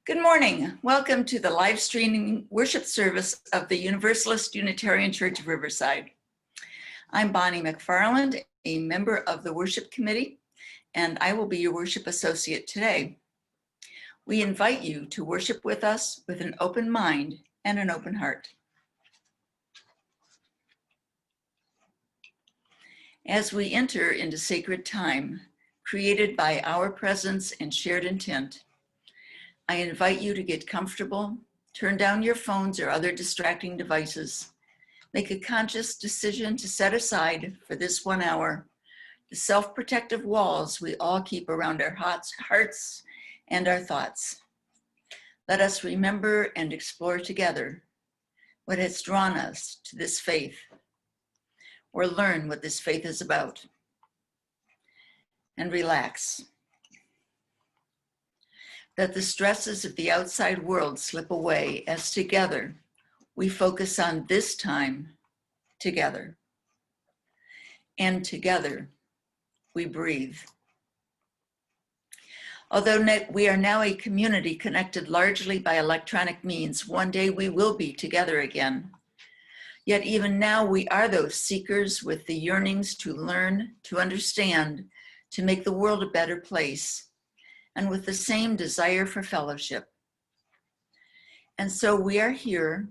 Good morning. Welcome to the live streaming worship service of the Universalist Unitarian Church of Riverside. I'm Bonnie McFarland, a member of the worship committee, and I will be your worship associate today. We invite you to worship with us with an open mind and an open heart. As we enter into sacred time, created by our presence and shared intent, I invite you to get comfortable, turn down your phones or other distracting devices, make a conscious decision to set aside for this 1 hour the self-protective walls we all keep around our hearts and our thoughts. Let us remember and explore together what has drawn us to this faith, or learn what this faith is about, and relax. That the stresses of the outside world slip away as together we focus on this time together. And together we breathe. Although we are now a community connected largely by electronic means, one day we will be together again. Yet even now we are those seekers with the yearnings to learn, to understand, to make the world a better place, and with the same desire for fellowship. And so we are here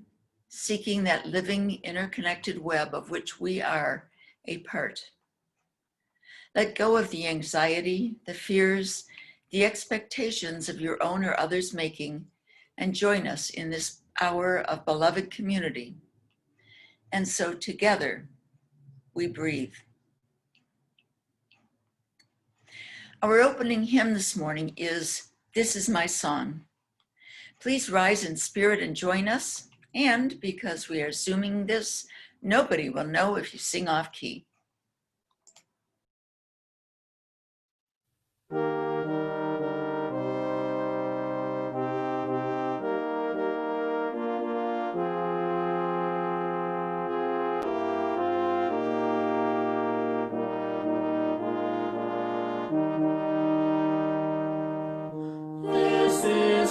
seeking that living interconnected web of which we are a part. Let go of the anxiety, the fears, the expectations of your own or others' making, and join us in this hour of beloved community. And so together we breathe. Our opening hymn this morning is "This Is My Song." Please rise in spirit and join us. And because we are Zooming this, nobody will know if you sing off key.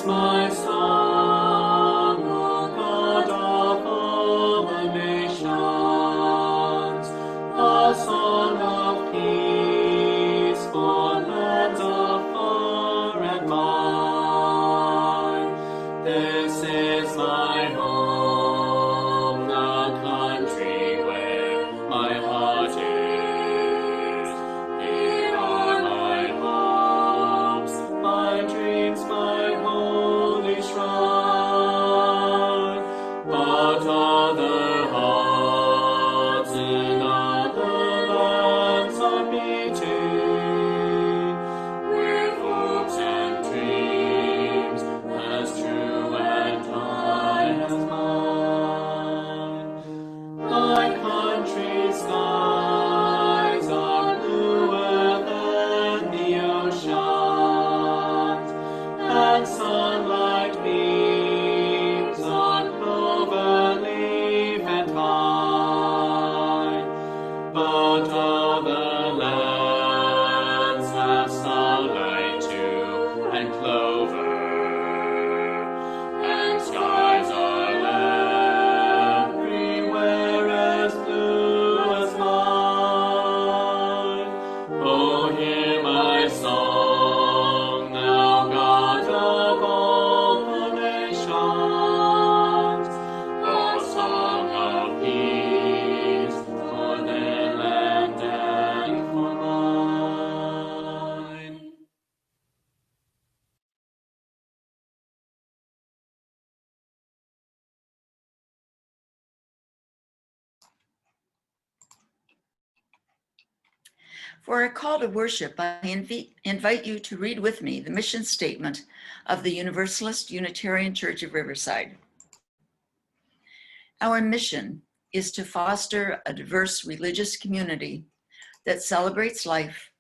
My song, O God of all the nations, a song of peace for lands afar and wide. This is my home, the country where my heart is. Here are my hopes, my dreams, my holy shrine, but other hearts in other lands are beating, with hopes and dreams as true and high as mine. My country's skies are bluer than the ocean, and sunlight beams on clover leaf and vine. But other lands have starlight too, and clover, and skies are everywhere as blue as mine. Oh, hear my song now, God of all the nations, a song of peace for their land and for mine. For our call to worship, I invite you to read with me the mission statement of the Universalist Unitarian Church of Riverside. Our mission is to foster a diverse religious community that celebrates life,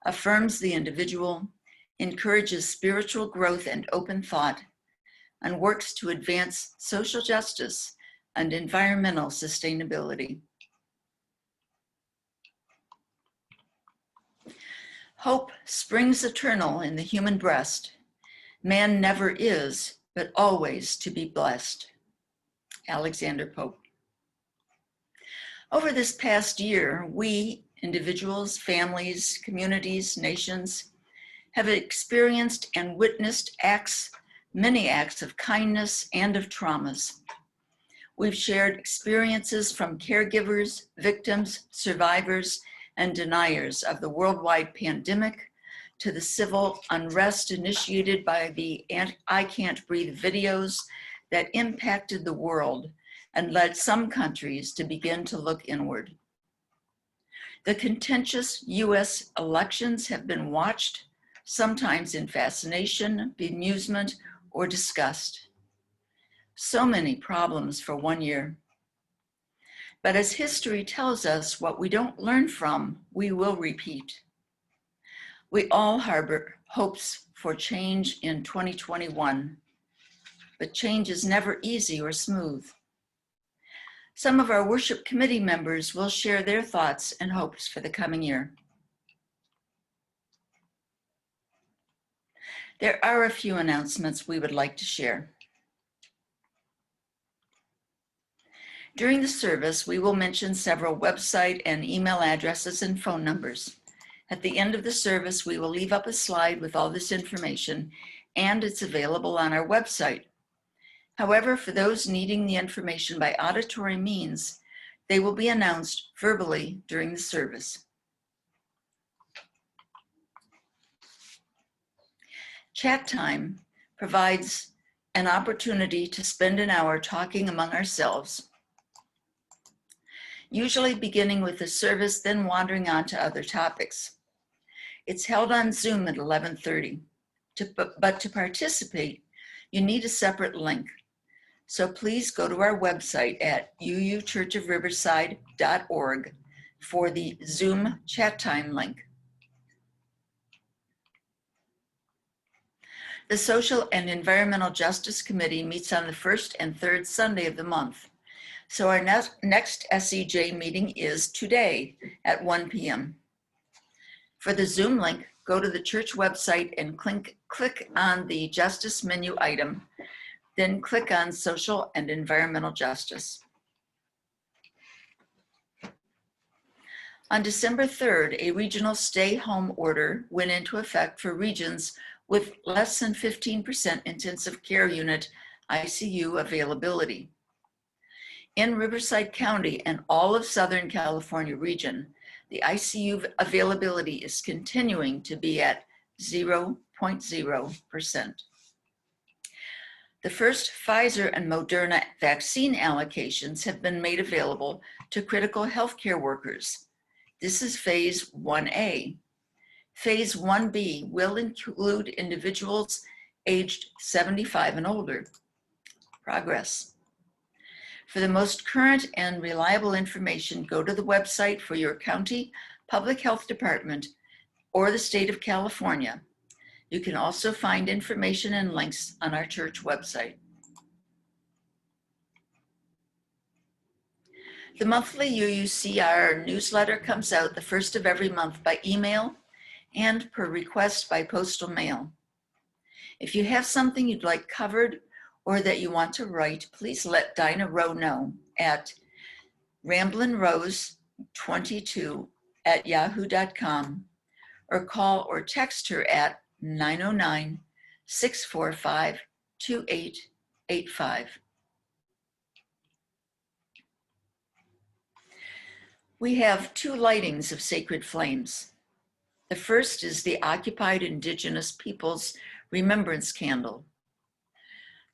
affirms the individual, encourages spiritual growth and open thought, and works to advance social justice and environmental sustainability. Hope springs eternal in the human breast, Man never is, but always to be blessed. Alexander Pope. Over this past year, we, individuals, families, communities, nations, have experienced and witnessed many acts of kindness and of traumas. We've shared experiences from caregivers, victims, survivors, and deniers of the worldwide pandemic to the civil unrest initiated by the I Can't Breathe videos that impacted the world and led some countries to begin to look inward. The contentious US elections have been watched, sometimes in fascination, bemusement, or disgust. So many problems for 1 year. But as history tells us, what we don't learn from, we will repeat. We all harbor hopes for change in 2021, but change is never easy or smooth. Some of our worship committee members will share their thoughts and hopes for the coming year. There are a few announcements we would like to share. During the service, we will mention several website and email addresses and phone numbers. At the end of the service, we will leave up a slide with all this information, and it's available on our website. However, for those needing the information by auditory means, they will be announced verbally during the service. Chat time provides an opportunity to spend an hour talking among ourselves, usually beginning with the service, then wandering on to other topics. It's held on Zoom at 11:30, but to participate, you need a separate link. So please go to our website at uuchurchofriverside.org for the Zoom chat time link. The Social and Environmental Justice Committee meets on the first and third Sunday of the month. So our next SEJ meeting is today at 1 p.m. For the Zoom link, go to the church website and click on the Justice menu item, then click on Social and Environmental Justice. On December 3rd, a regional stay-home order went into effect for regions with less than 15% intensive care unit ICU availability. In Riverside County and all of Southern California region, the ICU availability is continuing to be at 0.0%. The first Pfizer and Moderna vaccine allocations have been made available to critical healthcare workers. This is phase 1A. Phase 1B will include individuals aged 75 and older. Progress. For the most current and reliable information, go to the website for your county public health department or the state of California. You can also find information and links on our church website. The monthly UUCR newsletter comes out the first of every month by email and per request by postal mail. If you have something you'd like covered or that you want to write, please let Dinah Rowe know at ramblinrose22@yahoo.com or call or text her at 909-645-2885. We have two lightings of sacred flames. The first is the Occupied Indigenous Peoples Remembrance Candle.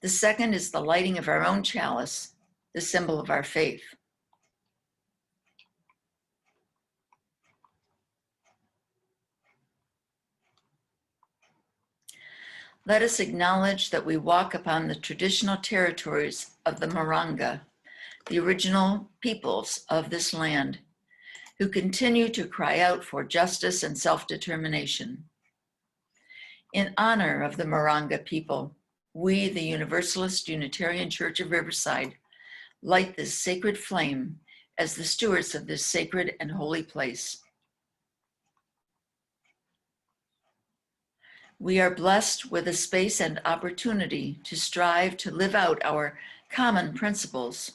The second is the lighting of our own chalice, the symbol of our faith. Let us acknowledge that we walk upon the traditional territories of the Moronga, the original peoples of this land, who continue to cry out for justice and self-determination. In honor of the Moronga people, we, the Universalist Unitarian Church of Riverside, light this sacred flame as the stewards of this sacred and holy place. We are blessed with a space and opportunity to strive to live out our common principles,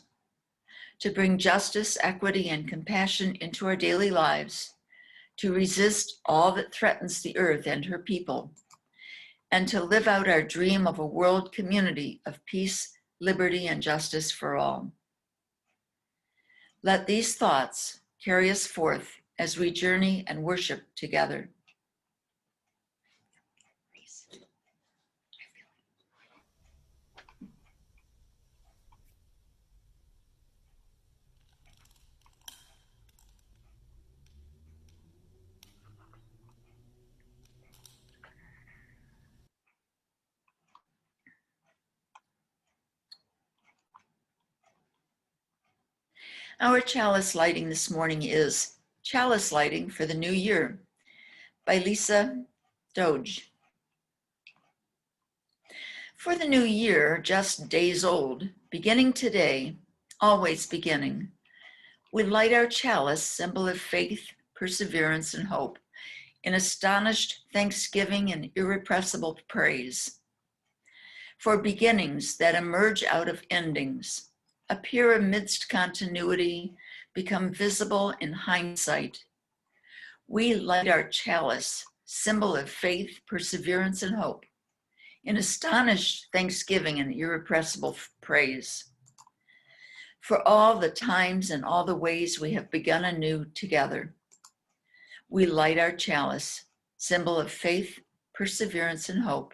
to bring justice, equity, and compassion into our daily lives, to resist all that threatens the earth and her people, and to live out our dream of a world community of peace, liberty, and justice for all. Let these thoughts carry us forth as we journey and worship together. Our chalice lighting this morning is Chalice Lighting for the New Year by Lisa Doge. For the new year, just days old, beginning today, always beginning, we light our chalice, symbol of faith, perseverance, and hope, in astonished thanksgiving and irrepressible praise. For beginnings that emerge out of endings, appear amidst continuity, become visible in hindsight. We light our chalice, symbol of faith, perseverance, and hope, in astonished thanksgiving and irrepressible praise. For all the times and all the ways we have begun anew together, we light our chalice, symbol of faith, perseverance, and hope,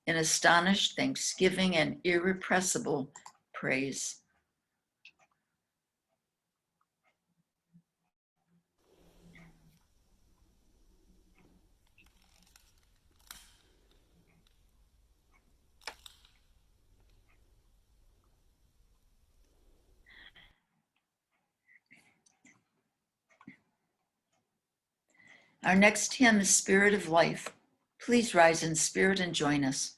in astonished thanksgiving and irrepressible praise. Our next hymn is Spirit of Life. Please rise in spirit and join us.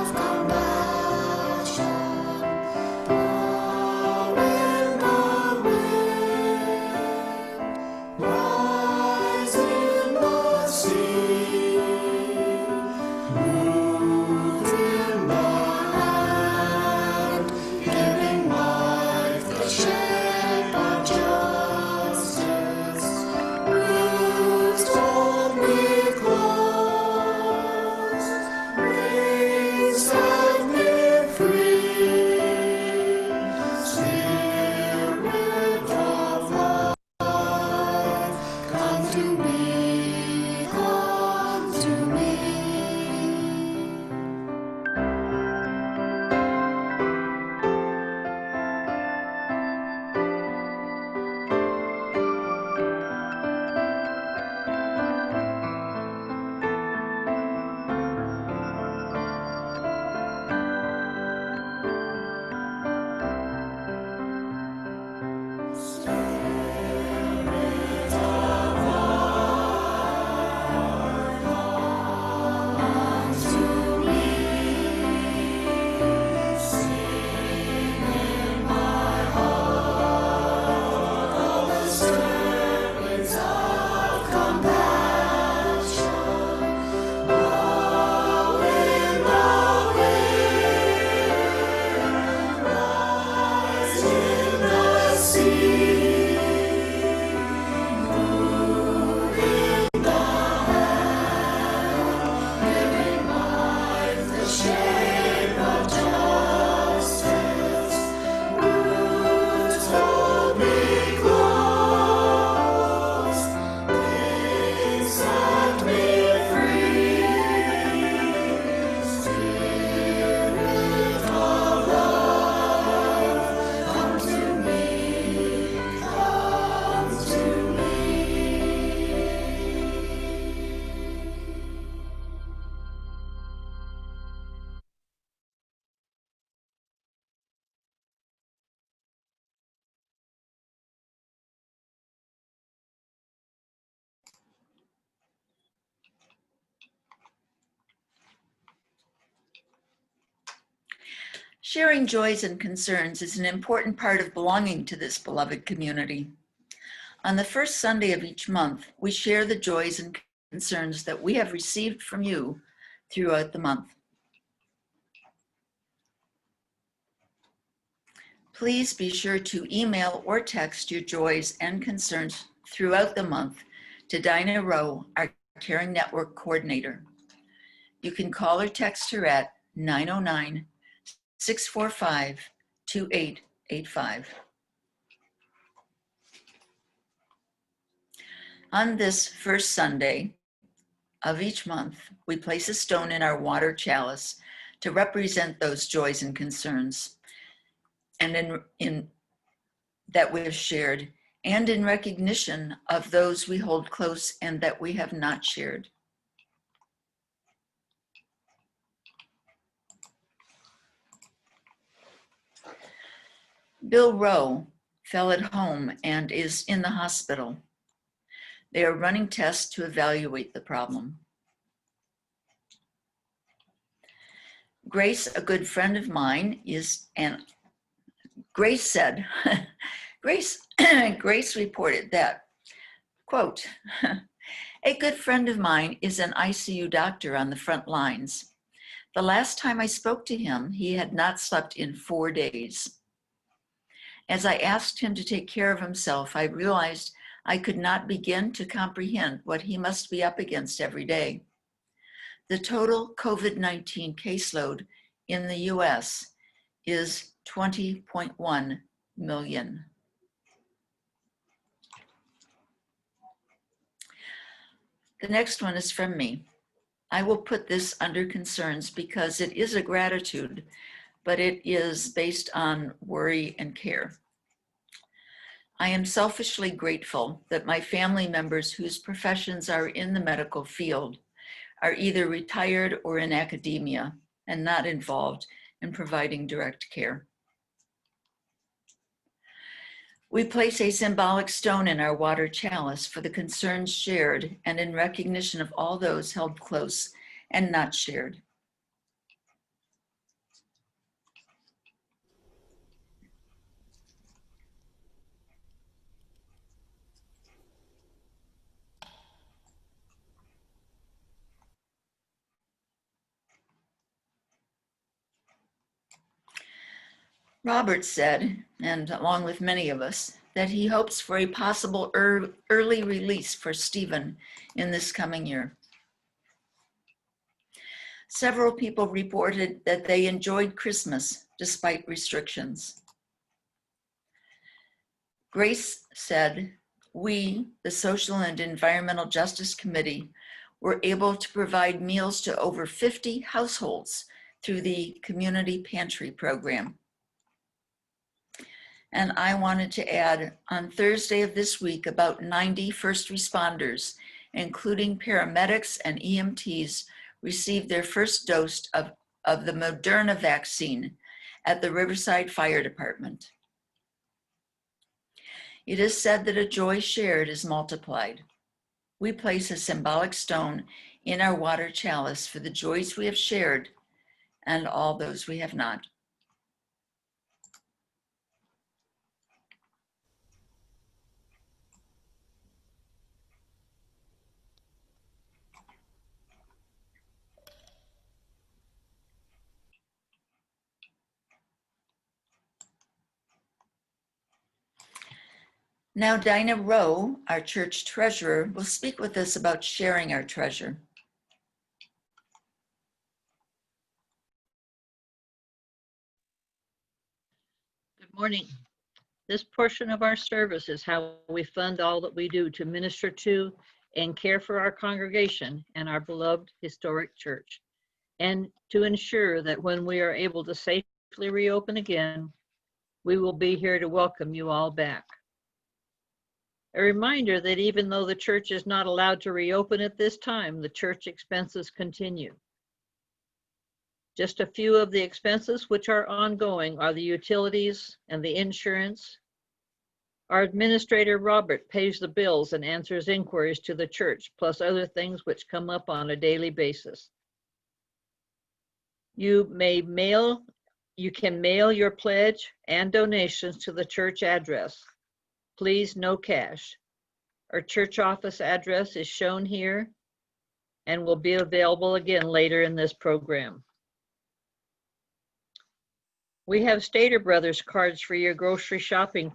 Of Sharing joys and concerns is an important part of belonging to this beloved community. On the first Sunday of each month, we share the joys and concerns that we have received from you throughout the month. Please be sure to email or text your joys and concerns throughout the month to Dinah Rowe, our Caring Network Coordinator. You can call or text her at 909-645-2885. On this first Sunday of each month, we place a stone in our water chalice to represent those joys and concerns and in that we have shared, and in recognition of those we hold close and that we have not shared. Bill Rowe fell at home and is in the hospital. They are running tests to evaluate the problem. Grace, a good friend of mine, Grace said, Grace reported that, quote, a good friend of mine is an ICU doctor on the front lines. The last time I spoke to him, he had not slept in 4 days. As I asked him to take care of himself, I realized I could not begin to comprehend what he must be up against every day. The total COVID-19 caseload in the US is 20.1 million. The next one is from me. I will put this under concerns because it is a gratitude, but it is based on worry and care. I am selfishly grateful that my family members whose professions are in the medical field are either retired or in academia and not involved in providing direct care. We place a symbolic stone in our water chalice for the concerns shared and in recognition of all those held close and not shared. Robert said, and along with many of us, that he hopes for a possible early release for Stephen in this coming year. Several people reported that they enjoyed Christmas despite restrictions. Grace said, we, the Social and Environmental Justice Committee, were able to provide meals to over 50 households through the Community Pantry Program. And I wanted to add, on Thursday of this week, about 90 first responders, including paramedics and EMTs, received their first dose of the Moderna vaccine at the Riverside Fire Department. It is said that a joy shared is multiplied. We place a symbolic stone in our water chalice for the joys we have shared and all those we have not. Now, Dinah Rowe, our church treasurer, will speak with us about sharing our treasure. Good morning. This portion of our service is how we fund all that we do to minister to and care for our congregation and our beloved historic church, and to ensure that when we are able to safely reopen again, we will be here to welcome you all back. A reminder that even though the church is not allowed to reopen at this time, the church expenses continue. Just a few of the expenses which are ongoing are the utilities and the insurance. Our administrator, Robert, pays the bills and answers inquiries to the church, plus other things which come up on a daily basis. You may mail You can mail your pledge and donations to the church address. Please, no cash. Our church office address is shown here and will be available again later in this program. We have Stater Brothers cards for your grocery shopping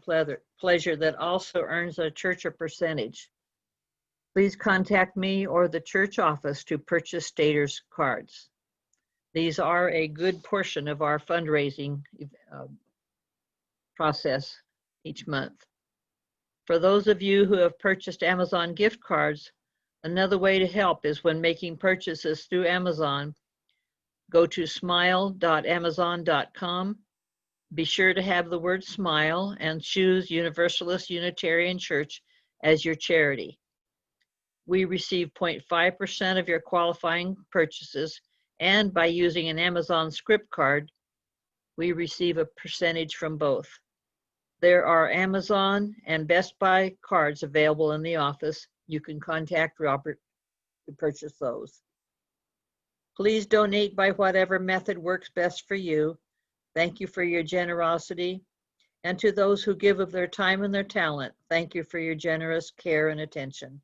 pleasure that also earns a church a percentage. Please contact me or the church office to purchase Stater's cards. These are a good portion of our fundraising process each month. For those of you who have purchased Amazon gift cards, another way to help is when making purchases through Amazon, go to smile.amazon.com. Be sure to have the word smile and choose Universalist Unitarian Church as your charity. We receive 0.5% of your qualifying purchases, and by using an Amazon script card, we receive a percentage from both. There are Amazon and Best Buy cards available in the office. You can contact Robert to purchase those. Please donate by whatever method works best for you. Thank you for your generosity. And to those who give of their time and their talent, thank you for your generous care and attention.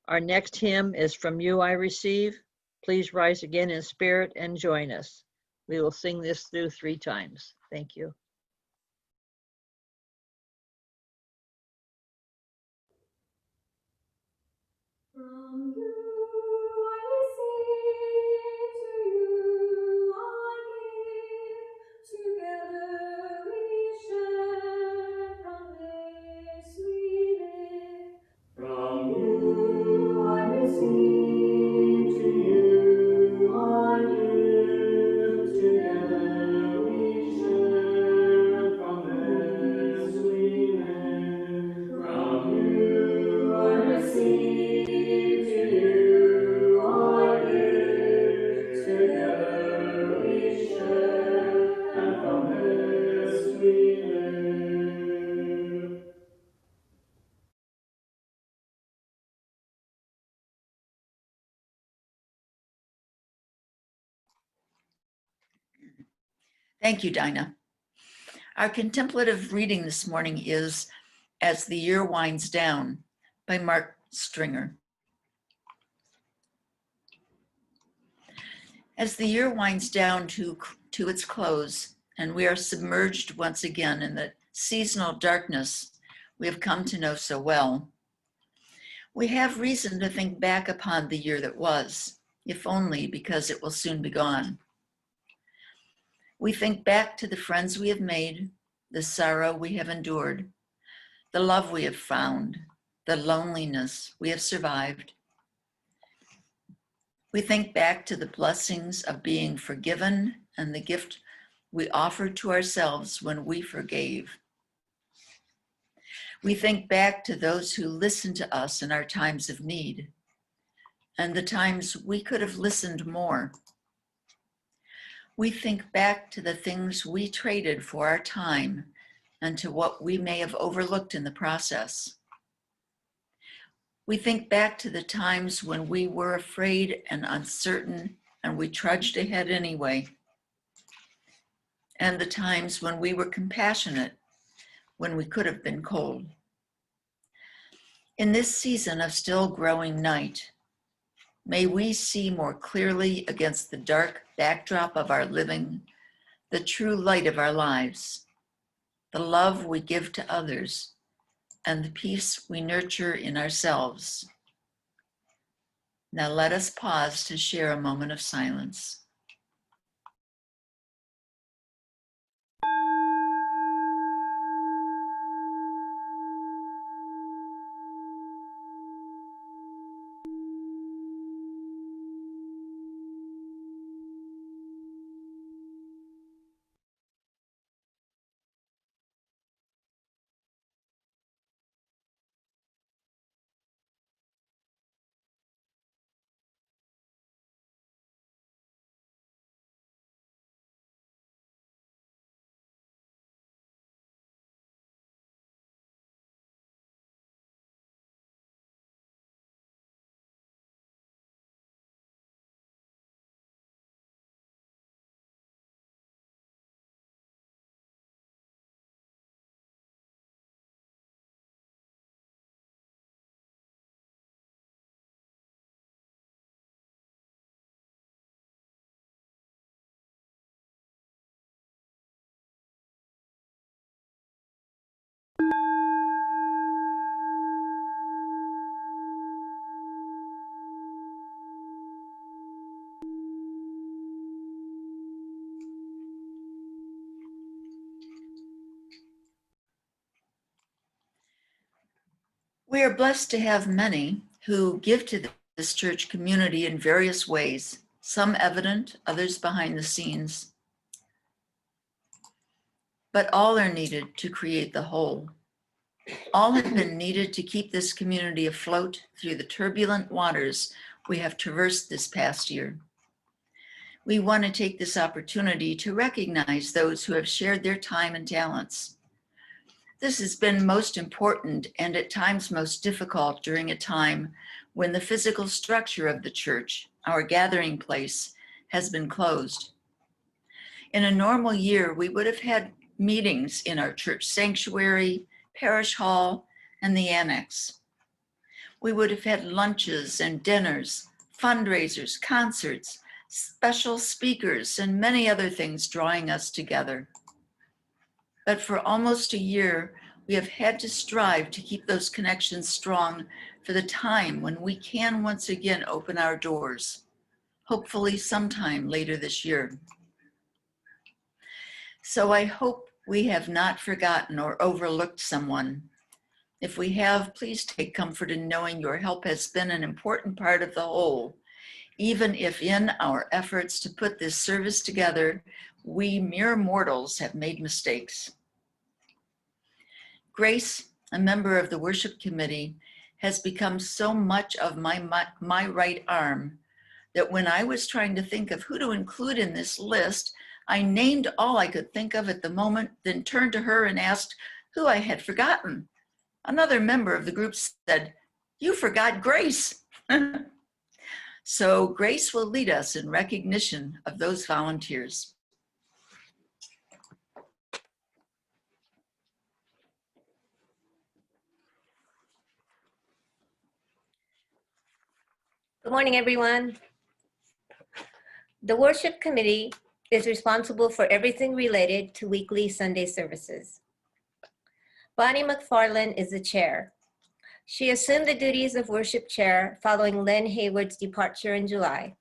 Our next hymn is From You I Receive. Please rise again in spirit and join us. We will sing this through 3 times. Thank you. From you I receive, to you I give. Together we share, from this we live. From you I receive, to you I give. Together we share, from this we live. From you I receive, to you I give. Together we share, and from this we live. Thank you, Dinah. Our contemplative reading this morning is As the Year Winds Down by Mark Stringer. As the year winds down to its close, and we are submerged once again in the seasonal darkness we have come to know so well, we have reason to think back upon the year that was, if only because it will soon be gone. We think back to the friends we have made, the sorrow we have endured, the love we have found, the loneliness we have survived. We think back to the blessings of being forgiven and the gift we offered to ourselves when we forgave. We think back to those who listened to us in our times of need and the times we could have listened more. We think back to the things we traded for our time and to what we may have overlooked in the process. We think back to the times when we were afraid and uncertain and we trudged ahead anyway. And the times when we were compassionate when we could have been cold. In this season of still growing night, may we see more clearly against the dark backdrop of our living, the true light of our lives, the love we give to others, and the peace we nurture in ourselves. Now let us pause to share a moment of silence. We are blessed to have many who give to this church community in various ways, some evident, others behind the scenes, but all are needed to create the whole. All have been needed to keep this community afloat through the turbulent waters we have traversed this past year. We want to take this opportunity to recognize those who have shared their time and talents. This has been most important and at times most difficult during a time when the physical structure of the church, our gathering place, has been closed. In a normal year, we would have had meetings in our church sanctuary, parish hall, and the annex. We would have had lunches and dinners, fundraisers, concerts, special speakers, and many other things drawing us together. But for almost a year, we have had to strive to keep those connections strong for the time when we can once again open our doors, hopefully sometime later this year. So I hope we have not forgotten or overlooked someone. If we have, please take comfort in knowing your help has been an important part of the whole, even if in our efforts to put this service together, we mere mortals have made mistakes. Grace, a member of the worship committee, has become so much of my right arm that when I was trying to think of who to include in this list, I named all I could think of at the moment, then turned to her and asked who I had forgotten. Another member of the group said, "You forgot Grace." So Grace will lead us in recognition of those volunteers. Good morning, everyone. The worship committee is responsible for everything related to weekly Sunday services. Bonnie McFarland is the chair. She assumed the duties of worship chair following Len Hayward's departure in July,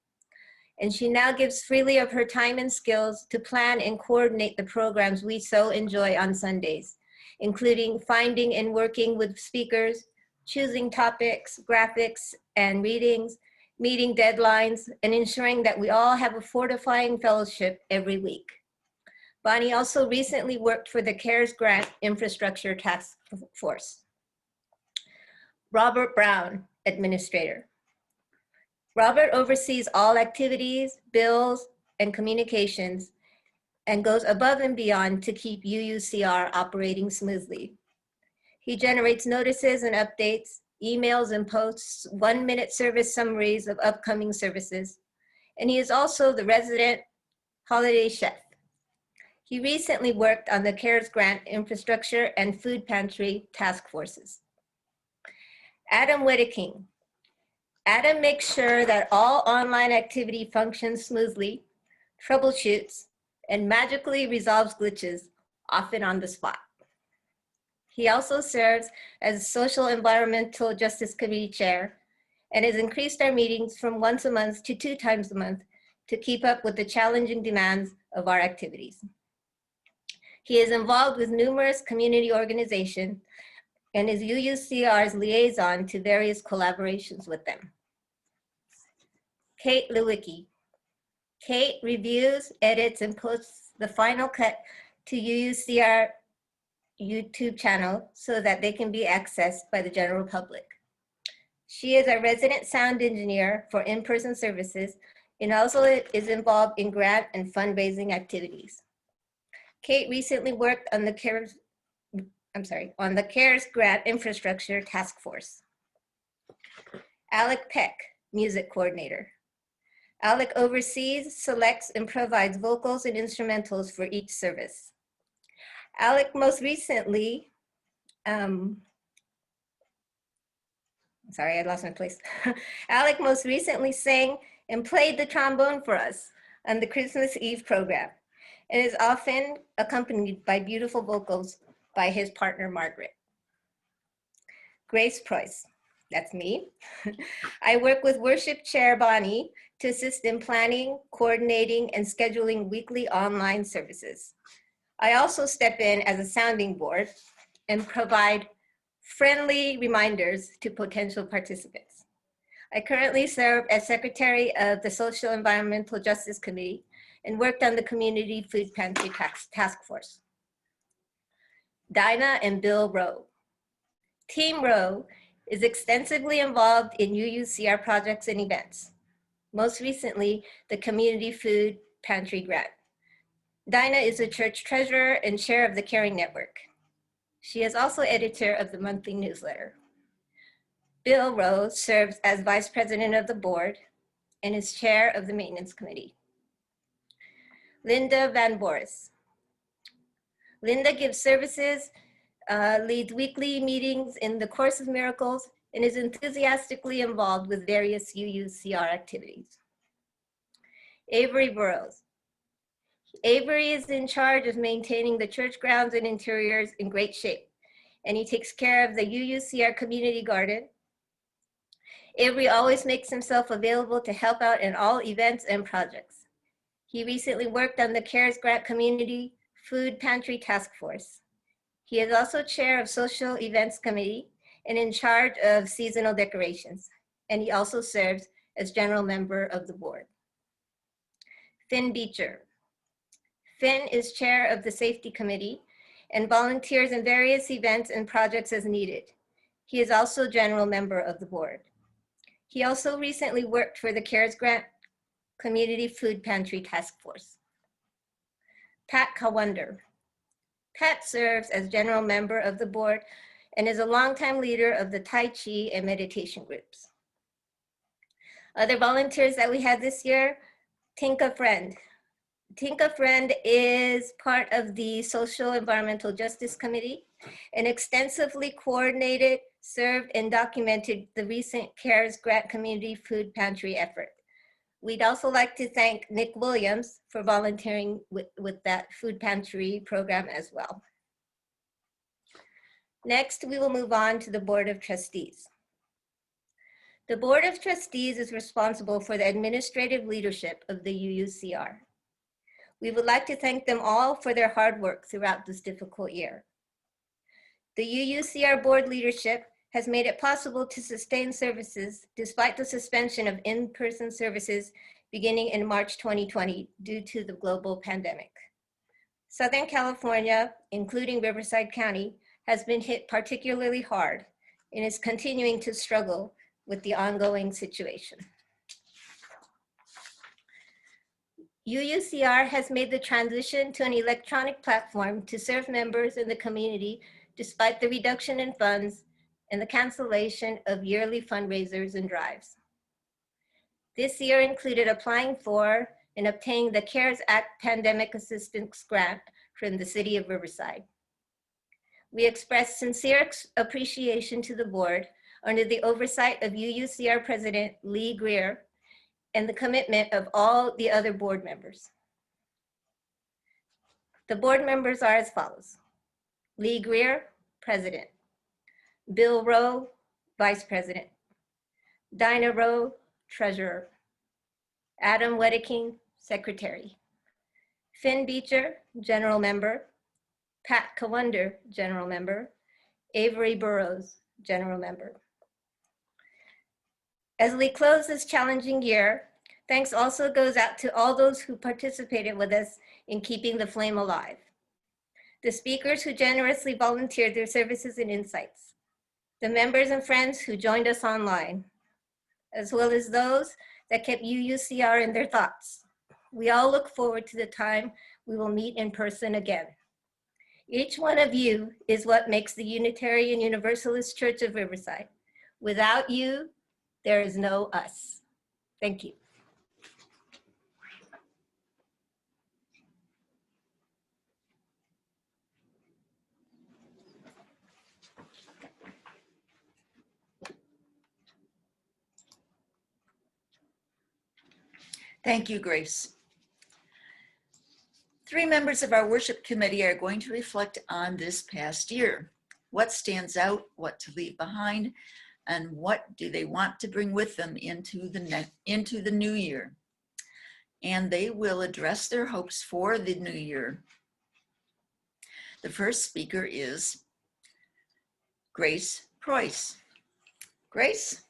and she now gives freely of her time and skills to plan and coordinate the programs we so enjoy on Sundays, including finding and working with speakers, choosing topics, graphics, and readings, meeting deadlines, and ensuring that we all have a fortifying fellowship every week. Bonnie also recently worked for the CARES Grant Infrastructure Task Force. Robert Brown, administrator. Robert oversees all activities, bills, and communications, and goes above and beyond to keep UUCR operating smoothly. He generates notices and updates, emails and posts, 1-minute service summaries of upcoming services, and he is also the resident holiday chef. He recently worked on the CARES Grant Infrastructure and Food Pantry Task Forces. Adam Wedeking. Adam makes sure that all online activity functions smoothly, troubleshoots, and magically resolves glitches, often on the spot. He also serves as Social Environmental Justice Committee Chair and has increased our meetings from once a month to 2 times a month to keep up with the challenging demands of our activities. He is involved with numerous community organizations and is UUCR's liaison to various collaborations with them. Kate Lewicki. Kate reviews, edits, and posts the final cut to UUCR YouTube channel so that they can be accessed by the general public. She is a resident sound engineer for in-person services and also is involved in grant and fundraising activities. Kate recently worked on the CARES Grant Infrastructure Task Force. Alec Peck, music coordinator. Alec oversees, selects, and provides vocals and instrumentals for each service. Alec most recently, sorry, I lost my place. Alec most recently sang and played the trombone for us on the Christmas Eve program and is often accompanied by beautiful vocals by his partner, Margaret. Grace Preuss, that's me. I work with worship chair Bonnie to assist in planning, coordinating, and scheduling weekly online services. I also step in as a sounding board and provide friendly reminders to potential participants. I currently serve as Secretary of the Social Environmental Justice Committee and worked on the Community Food Pantry Task Force. Dinah and Bill Rowe. Team Rowe is extensively involved in UUCR projects and events, most recently, the Community Food Pantry Grant. Dinah is a church treasurer and chair of the Caring Network. She is also editor of the monthly newsletter. Bill Rowe serves as vice president of the board and is chair of the maintenance committee. Linda Van Boris. Linda gives services, leads weekly meetings in the Course of Miracles, and is enthusiastically involved with various UUCR activities. Avery Burrows. Avery is in charge of maintaining the church grounds and interiors in great shape, and he takes care of the UUCR community garden. Avery always makes himself available to help out in all events and projects. He recently worked on the CARES Grant Community Food Pantry Task Force. He is also chair of Social Events Committee and in charge of seasonal decorations, and he also serves as general member of the board. Finn Beecher. Finn is chair of the Safety Committee and volunteers in various events and projects as needed. He is also general member of the board. He also recently worked for the CARES Grant Community Food Pantry Task Force. Pat Kawander. Pat serves as general member of the board and is a longtime leader of the Tai Chi and meditation groups. Other volunteers that we had this year, Tinka Friend. Tinka Friend is part of the Social Environmental Justice Committee and extensively coordinated, served, and documented the recent CARES Grant Community Food Pantry effort. We'd also like to thank Nick Williams for volunteering with that food pantry program as well. Next, we will move on to the Board of Trustees. The Board of Trustees is responsible for the administrative leadership of the UUCR. We would like to thank them all for their hard work throughout this difficult year. The UUCR board leadership has made it possible to sustain services despite the suspension of in-person services beginning in March 2020 due to the global pandemic. Southern California, including Riverside County, has been hit particularly hard and is continuing to struggle with the ongoing situation. UUCR has made the transition to an electronic platform to serve members in the community despite the reduction in funds and the cancellation of yearly fundraisers and drives. This year included applying for and obtaining the CARES Act Pandemic Assistance Grant from the City of Riverside. We express sincere appreciation to the board under the oversight of UUCR President Lee Greer and the commitment of all the other board members. The board members are as follows: Lee Greer, President; Bill Rowe, Vice President; Dinah Rowe, Treasurer; Adam Wedeking, Secretary; Finn Beecher, General Member; Pat Kawander, General Member; Avery Burrows, General Member. As we close this challenging year, thanks also goes out to all those who participated with us in keeping the flame alive. The speakers who generously volunteered their services and insights, the members and friends who joined us online, as well as those that kept UUCR in their thoughts. We all look forward to the time we will meet in person again. Each one of you is what makes the Unitarian Universalist Church of Riverside. Without you, there is no us. Thank you. Thank you, Grace. 3 members of our worship committee are going to reflect on this past year. What stands out, what to leave behind, and what do they want to bring with them into the new year. And they will address their hopes for the new year. The first speaker is Grace Preuss. Grace?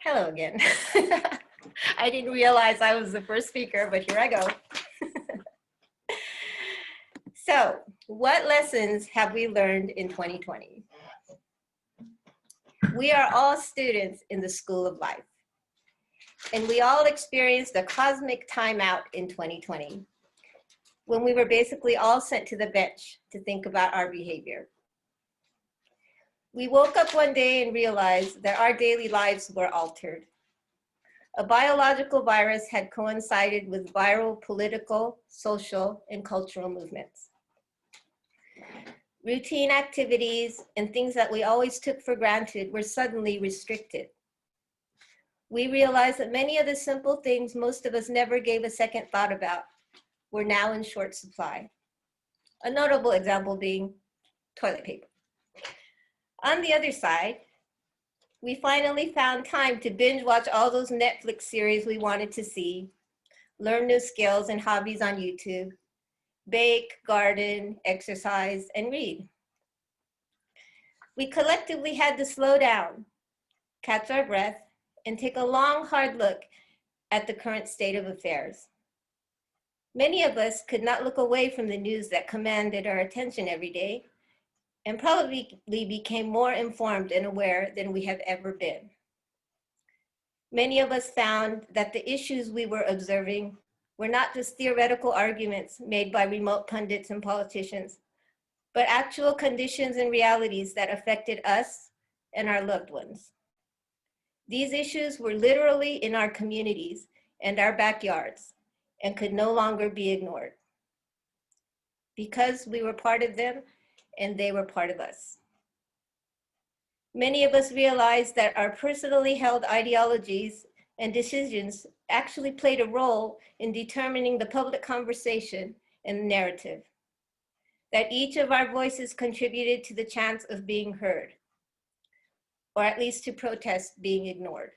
Hello again. I didn't realize I was the first speaker, but here I go. So, what lessons have we learned in 2020? We are all students in the school of life, and we all experienced a cosmic timeout in 2020, when we were basically all sent to the bench to think about our behavior. We woke up one day and realized that our daily lives were altered. A biological virus had coincided with viral political, social, and cultural movements. Routine activities and things that we always took for granted were suddenly restricted. We realized that many of the simple things most of us never gave a second thought about were now in short supply. A notable example being toilet paper. On the other side, we finally found time to binge watch all those Netflix series we wanted to see, learn new skills and hobbies on YouTube, bake, garden, exercise, and read. We collectively had to slow down, catch our breath, and take a long, hard look at the current state of affairs. Many of us could not look away from the news that commanded our attention every day, and probably became more informed and aware than we have ever been. Many of us found that the issues we were observing were not just theoretical arguments made by remote pundits and politicians, but actual conditions and realities that affected us and our loved ones. These issues were literally in our communities and our backyards and could no longer be ignored, because we were part of them and they were part of us. Many of us realized that our personally held ideologies and decisions actually played a role in determining the public conversation and the narrative, that each of our voices contributed to the chance of being heard, or at least to protest being ignored.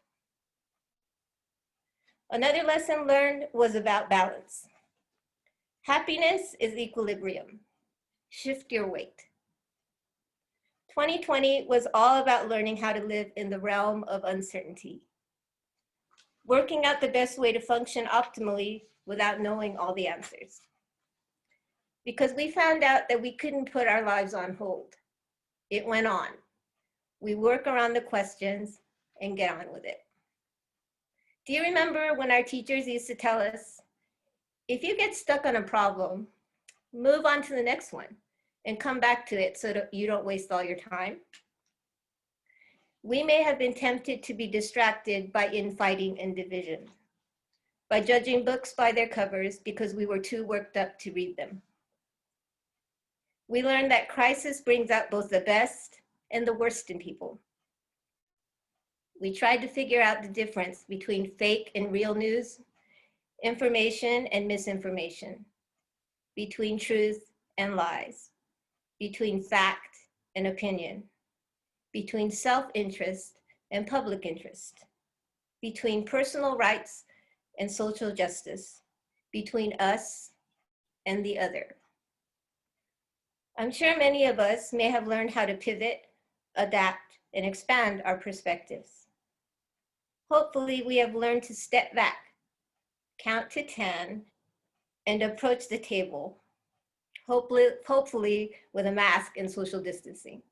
Another lesson learned was about balance. Happiness is equilibrium. Shift your weight. 2020 was all about learning how to live in the realm of uncertainty, working out the best way to function optimally without knowing all the answers. Because we found out that we couldn't put our lives on hold. It went on. We work around the questions and get on with it. Do you remember when our teachers used to tell us, if you get stuck on a problem, move on to the next one and come back to it so that you don't waste all your time? We may have been tempted to be distracted by infighting and division, by judging books by their covers because we were too worked up to read them. We learned that crisis brings out both the best and the worst in people. We tried to figure out the difference between fake and real news, information and misinformation, between truth and lies, between fact and opinion, between self-interest and public interest, between personal rights and social justice, between us and the other. I'm sure many of us may have learned how to pivot, adapt, and expand our perspectives. Hopefully, we have learned to step back, count to 10, and approach the table, hopefully with a mask and social distancing,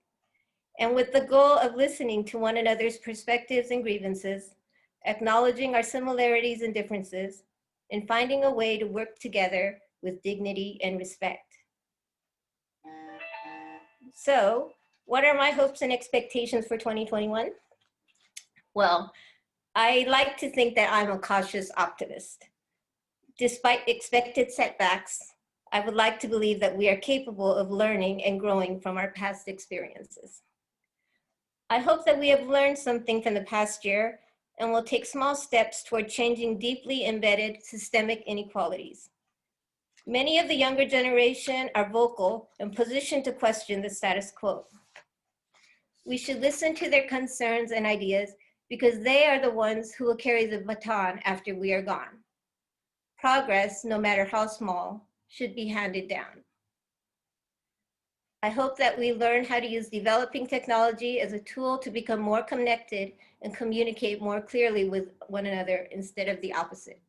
and with the goal of listening to one another's perspectives and grievances, acknowledging our similarities and differences, and finding a way to work together with dignity and respect. So, what are my hopes and expectations for 2021? Well, I like to think that I'm a cautious optimist. Despite expected setbacks, I would like to believe that we are capable of learning and growing from our past experiences. I hope that we have learned something from the past year and will take small steps toward changing deeply embedded systemic inequalities. Many of the younger generation are vocal and positioned to question the status quo. We should listen to their concerns and ideas because they are the ones who will carry the baton after we are gone. Progress, no matter how small, should be handed down. I hope that we learn how to use developing technology as a tool to become more connected and communicate more clearly with one another instead of the opposite.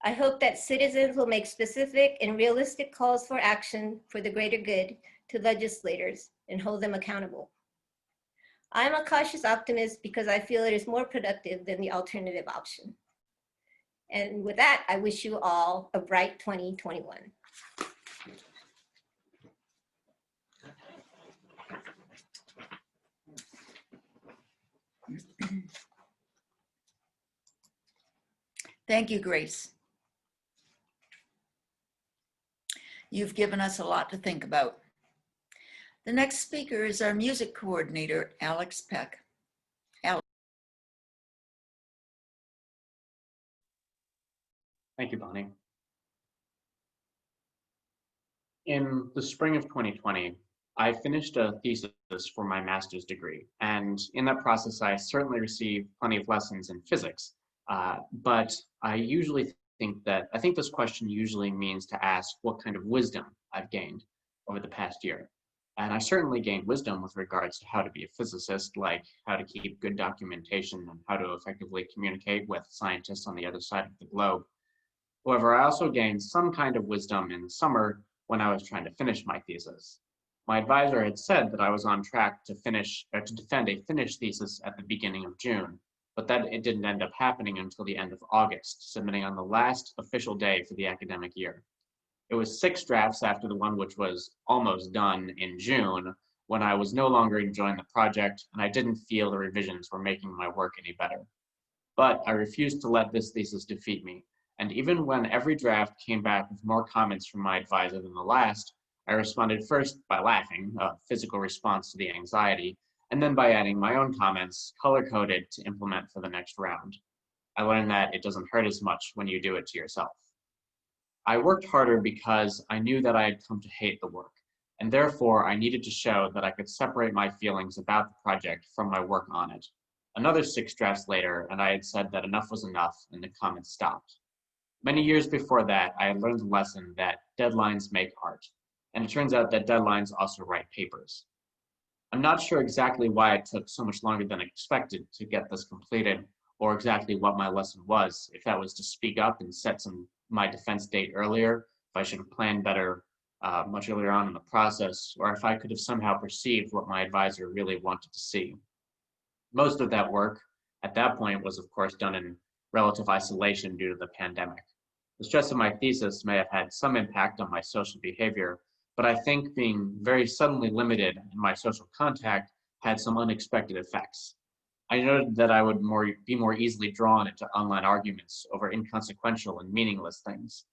I hope that citizens will make specific and realistic calls for action for the greater good to legislators and hold them accountable. I'm a cautious optimist because I feel it is more productive than the alternative option. And with that, I wish you all a bright 2021. Thank you, Grace. You've given us a lot to think about. The next speaker is our music coordinator, Alex Peck. Alex. Thank you, Bonnie. In the spring of 2020, I finished a thesis for my master's degree. And in that process, I certainly received plenty of lessons in physics. But I usually think this question usually means to ask what kind of wisdom I've gained over the past year. And I certainly gained wisdom with regards to how to be a physicist, like how to keep good documentation and how to effectively communicate with scientists on the other side of the globe. However, I also gained some kind of wisdom in the summer when I was trying to finish my thesis. My advisor had said that I was on track to defend a finished thesis at the beginning of June, but that it didn't end up happening until the end of August, submitting on the last official day for the academic year. It was 6 drafts after the one which was almost done in June when I was no longer enjoying the project and I didn't feel the revisions were making my work any better. But I refused to let this thesis defeat me. And even when every draft came back with more comments from my advisor than the last, I responded first by laughing, a physical response to the anxiety, and then by adding my own comments, color-coded to implement for the next round. I learned that it doesn't hurt as much when you do it to yourself. I worked harder because I knew that I had come to hate the work, and therefore I needed to show that I could separate my feelings about the project from my work on it. Another 6 drafts later, and I had said that enough was enough, and the comments stopped. Many years before that, I had learned the lesson that deadlines make art, and it turns out that deadlines also write papers. I'm not sure exactly why it took so much longer than expected to get this completed, or exactly what my lesson was, if that was to speak up and set my defense date earlier, if I should have planned better much earlier on in the process, or if I could have somehow perceived what my advisor really wanted to see. Most of that work at that point was, of course, done in relative isolation due to the pandemic. The stress of my thesis may have had some impact on my social behavior, but I think being very suddenly limited in my social contact had some unexpected effects. I noted that I would be more easily drawn into online arguments over inconsequential and meaningless things.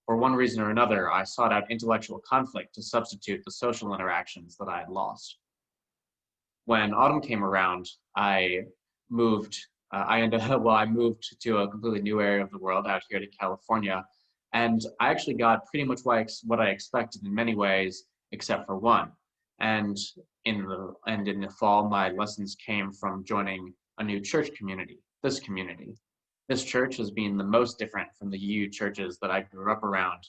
For one reason or another, I sought out intellectual conflict to substitute the social interactions that I had lost. When autumn came around, I moved to a completely new area of the world, out here to California, and I actually got pretty much what I expected in many ways, except for one. And in the fall, my lessons came from joining a new church community, this community. This church has been the most different from the UU churches that I grew up around,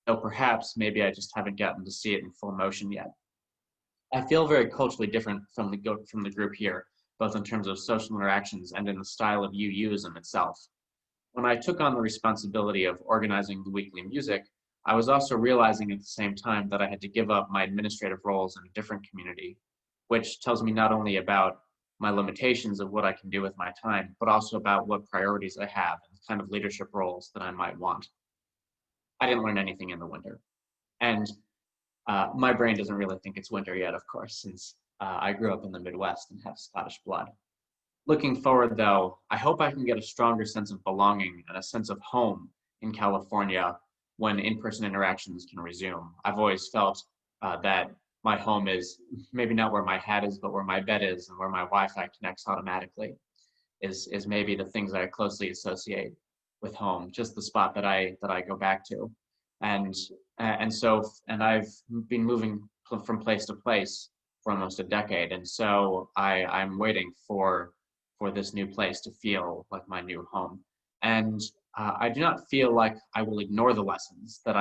though perhaps maybe I just haven't gotten to see it in full motion yet. I feel very culturally different from the group here, both in terms of social interactions and in the style of UUism itself. When I took on the responsibility of organizing the weekly music, I was also realizing at the same time that I had to give up my administrative roles in a different community, which tells me not only about my limitations of what I can do with my time, but also about what priorities I have and the kind of leadership roles that I might want. I didn't learn anything in the winter. And my brain doesn't really think it's winter yet, of course, since I grew up in the Midwest and have Scottish blood. Looking forward, though, I hope I can get a stronger sense of belonging and a sense of home in California when in-person interactions can resume. I've always felt that my home is maybe not where my hat is, but where my bed is and where my Wi-Fi connects automatically is maybe the things that I closely associate with home, just the spot that I go back to. And I've been moving from place to place for almost a decade. And so I'm waiting for this new place to feel like my new home. And I do not feel like I will ignore the lessons that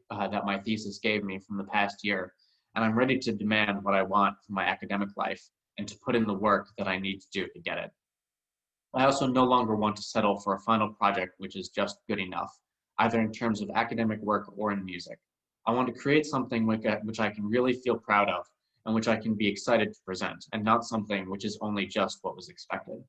that my thesis gave me from the past year, and I'm ready to demand what I want from my academic life and to put in the work that I need to do to get it. I also no longer want to settle for a final project which is just good enough, either in terms of academic work or in music. I want to create something which I can really feel proud of and which I can be excited to present, and not something which is only just what was expected.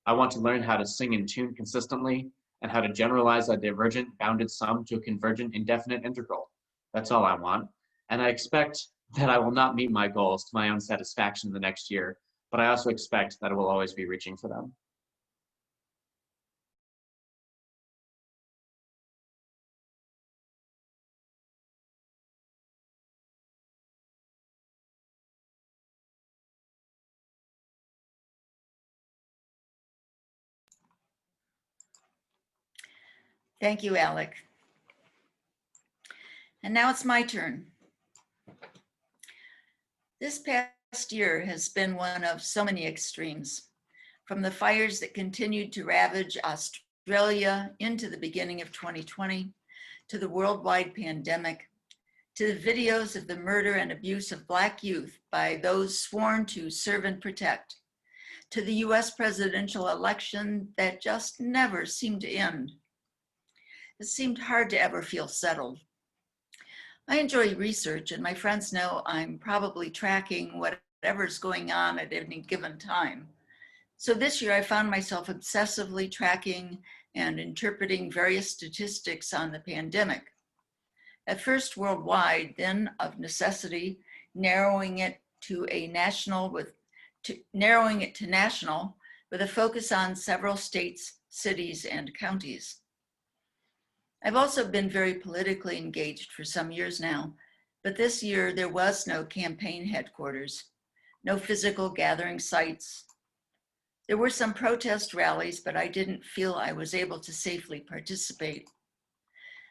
I want to learn how to sing in tune consistently and how to generalize a divergent bounded sum to a convergent indefinite integral. That's all I want. And I expect that I will not meet my goals to my own satisfaction the next year, but I also expect that I will always be reaching for them. Thank you, Alec. And now it's my turn. This past year has been one of so many extremes, from the fires that continued to ravage Australia into the beginning of 2020, to the worldwide pandemic, to the videos of the murder and abuse of Black youth by those sworn to serve and protect, to the US presidential election that just never seemed to end. It seemed hard to ever feel settled. I enjoy research, and my friends know I'm probably tracking whatever's going on at any given time. So this year I found myself obsessively tracking and interpreting various statistics on the pandemic. At first worldwide, then of necessity, narrowing it to national with a focus on several states, cities, and counties. I've also been very politically engaged for some years now, but this year there was no campaign headquarters, no physical gathering sites. There were some protest rallies, but I didn't feel I was able to safely participate.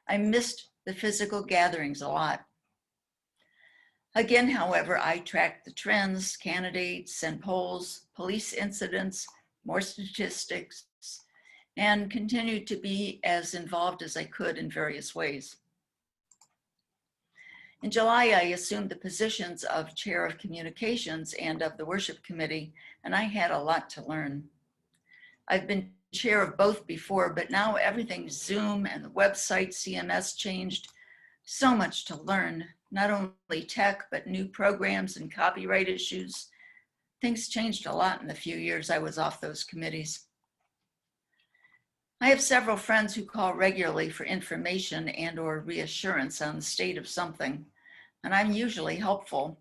I missed the physical gatherings a lot. Again, however, I tracked the trends, candidates and polls, police incidents, more statistics, and continued to be as involved as I could in various ways. In July, I assumed the positions of Chair of Communications and of the Worship Committee, and I had a lot to learn. I've been chair of both before, but now everything's Zoom and the website CMS changed. So much to learn, not only tech, but new programs and copyright issues. Things changed a lot in the few years I was off those committees. I have several friends who call regularly for information and or reassurance on the state of something, and I'm usually helpful.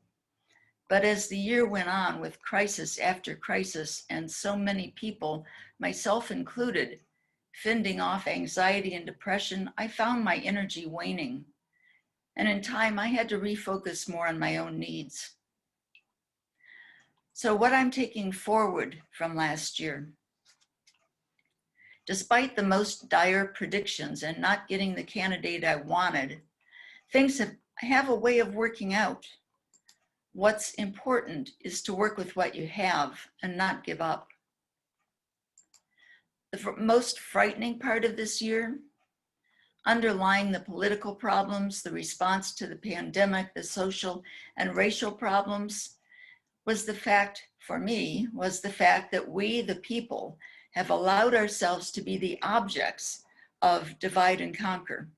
But as the year went on with crisis after crisis and so many people, myself included, fending off anxiety and depression, I found my energy waning. And in time, I had to refocus more on my own needs. So what I'm taking forward from last year, despite the most dire predictions and not getting the candidate I wanted, things have a way of working out. What's important is to work with what you have and not give up. The most frightening part of this year, underlying the political problems, the response to the pandemic, the social and racial problems, was the fact, for me, was the fact that we, the people, have allowed ourselves to be the objects of divide and conquer.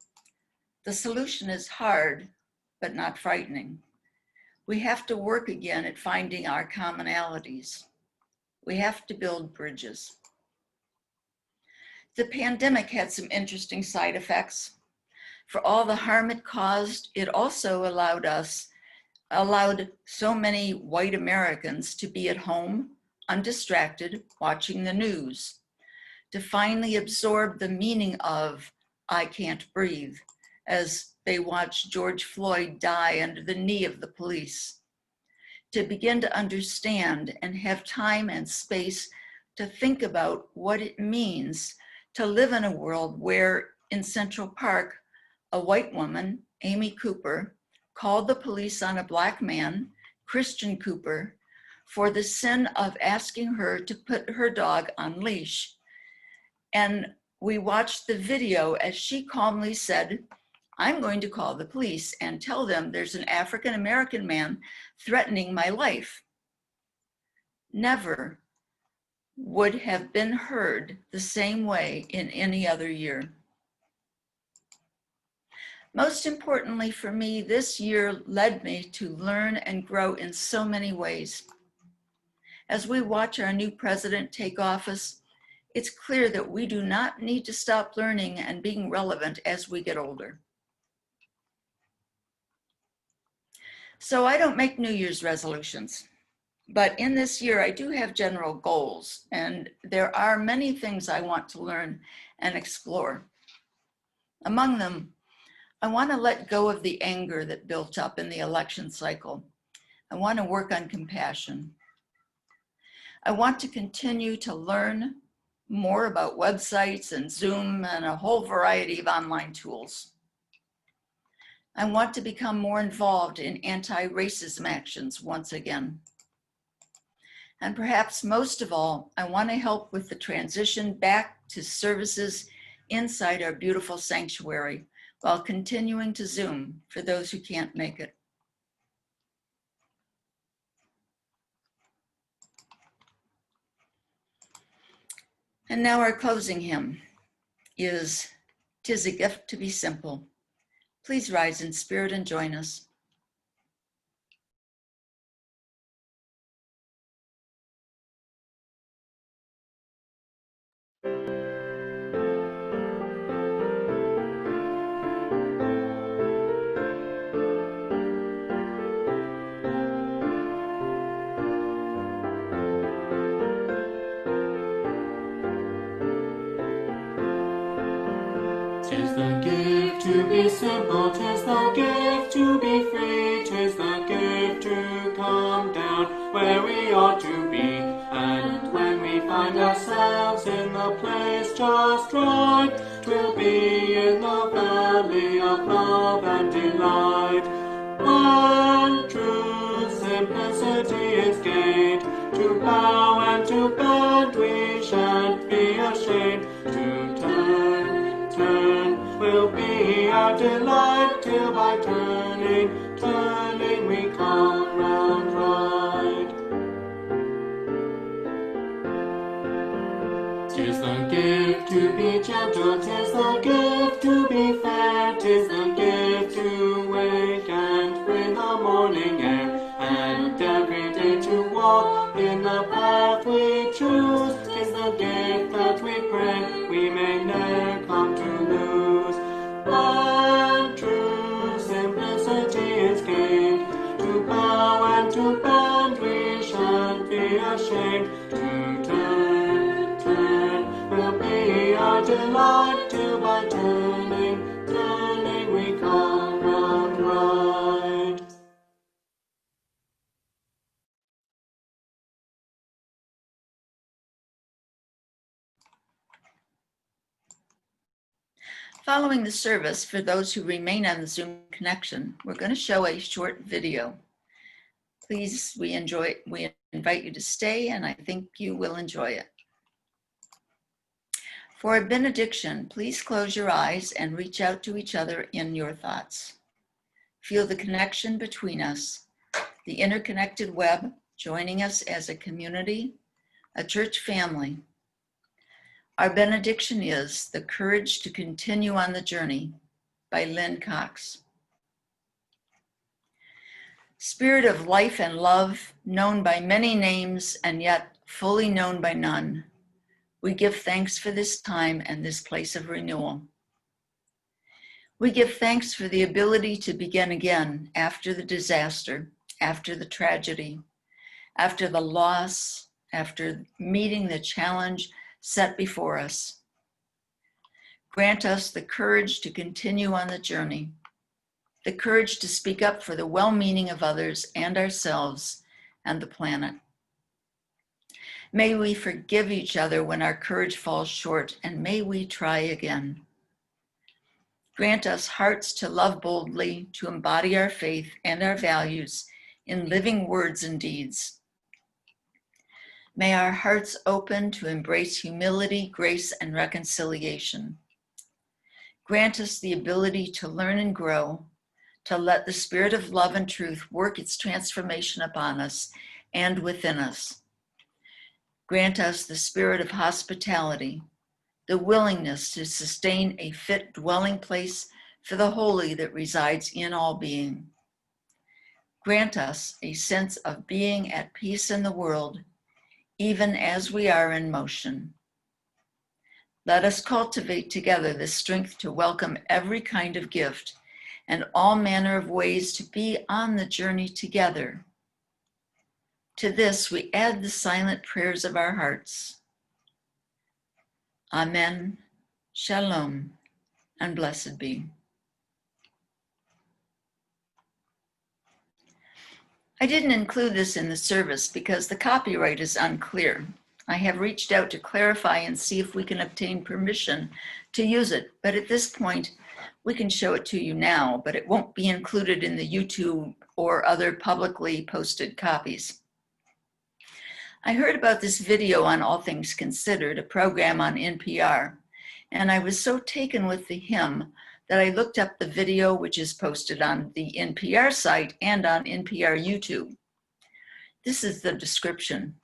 The solution is hard, but not frightening. We have to work again at finding our commonalities. We have to build bridges. The pandemic had some interesting side effects. For all the harm it caused, it also allowed so many white Americans to be at home, undistracted, watching the news, to finally absorb the meaning of "I can't breathe" as they watched George Floyd die under the knee of the police, to begin to understand and have time and space to think about what it means to live in a world where in Central Park, a white woman, Amy Cooper, called the police on a Black man, Christian Cooper, for the sin of asking her to put her dog on leash. And we watched the video as she calmly said, "I'm going to call the police and tell them there's an African-American man threatening my life." Never would have been heard the same way in any other year. Most importantly for me, this year led me to learn and grow in so many ways. As we watch our new president take office, it's clear that we do not need to stop learning and being relevant as we get older. So I don't make New Year's resolutions, but in this year I do have general goals, and there are many things I want to learn and explore. Among them, I want to let go of the anger that built up in the election cycle. I want to work on compassion. I want to continue to learn more about websites and Zoom and a whole variety of online tools. I want to become more involved in anti-racism actions once again. And perhaps most of all, I want to help with the transition back to services inside our beautiful sanctuary while continuing to Zoom for those who can't make it. And now our closing hymn is "'Tis a Gift to be Simple." Please rise in spirit and join us. Tis the gift to be simple, tis the gift to be free, tis the gift to come down where we ought to be. And when we find ourselves in the place just right, 'twill be in the valley of love and delight. When true simplicity is gained, to bow and to bend we shan't be ashamed. To turn will be our delight, till by turning we come round right. 'Tis the gift to be gentle, 'tis the gift to be fair, 'tis the gift to wake and breathe the morning air, and every day to walk in the path we choose. 'Tis the gift that we pray we may ne'er come to lose. When true simplicity is gained, to bow and to bend we shan't be ashamed. To turn will be our delight, till by turning we come round right. Following the service, for those who remain on the Zoom connection, we're going to show a short video. Please, we invite you to stay, and I think you will enjoy it. For a benediction, please close your eyes and reach out to each other in your thoughts. Feel the connection between us, the interconnected web joining us as a community, a church family. Our benediction is "The Courage to Continue on the Journey" by Lynn Cox. Spirit of life and love, known by many names and yet fully known by none, we give thanks for this time and this place of renewal. We give thanks for the ability to begin again after the disaster, after the tragedy, after the loss, after meeting the challenge set before us. Grant us the courage to continue on the journey, the courage to speak up for the well-meaning of others and ourselves and the planet. May we forgive each other when our courage falls short, and may we try again. Grant us hearts to love boldly, to embody our faith and our values in living words and deeds. May our hearts open to embrace humility, grace, and reconciliation. Grant us the ability to learn and grow, to let the spirit of love and truth work its transformation upon us and within us. Grant us the spirit of hospitality, the willingness to sustain a fit dwelling place for the holy that resides in all being. Grant us a sense of being at peace in the world, even as we are in motion. Let us cultivate together the strength to welcome every kind of gift and all manner of ways to be on the journey together. To this, we add the silent prayers of our hearts. Amen, Shalom, and blessed be. I didn't include this in the service because the copyright is unclear. I have reached out to clarify and see if we can obtain permission to use it, but at this point, we can show it to you now, but it won't be included in the YouTube or other publicly posted copies. I heard about this video on All Things Considered, a program on NPR, and I was so taken with the hymn that I looked up the video, which is posted on the NPR site and on NPR YouTube. This is the description.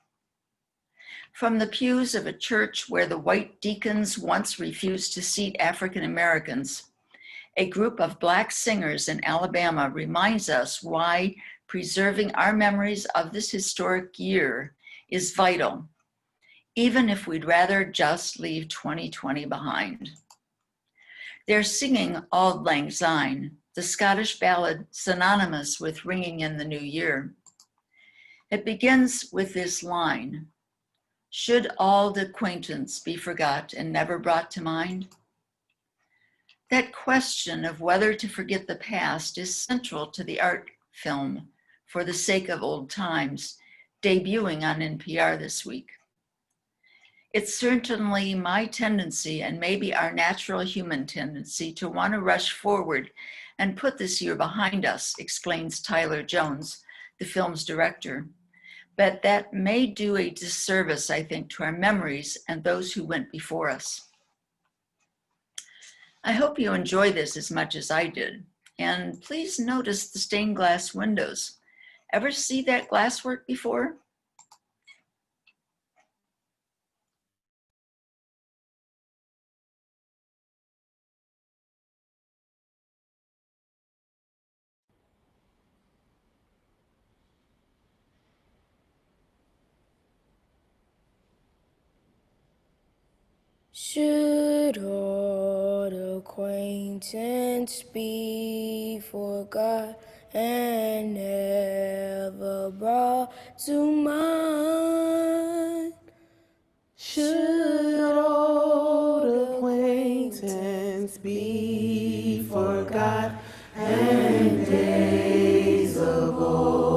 From the pews of a church where the white deacons once refused to seat African Americans, a group of Black singers in Alabama reminds us why preserving our memories of this historic year is vital, even if we'd rather just leave 2020 behind. They're singing Auld Lang Syne, the Scottish ballad synonymous with ringing in the new year. It begins with this line, "Should auld acquaintance be forgot and never brought to mind?" That question of whether to forget the past is central to the art film For the Sake of Old Times, debuting on NPR this week. It's certainly my tendency, and maybe our natural human tendency, to want to rush forward and put this year behind us, explains Tyler Jones, the film's director. But that may do a disservice, I think, to our memories and those who went before us. I hope you enjoy this as much as I did. And please notice the stained glass windows. Ever see that glasswork before? Should old acquaintance be forgot and never brought to mind? Should old acquaintance be forgot and days of old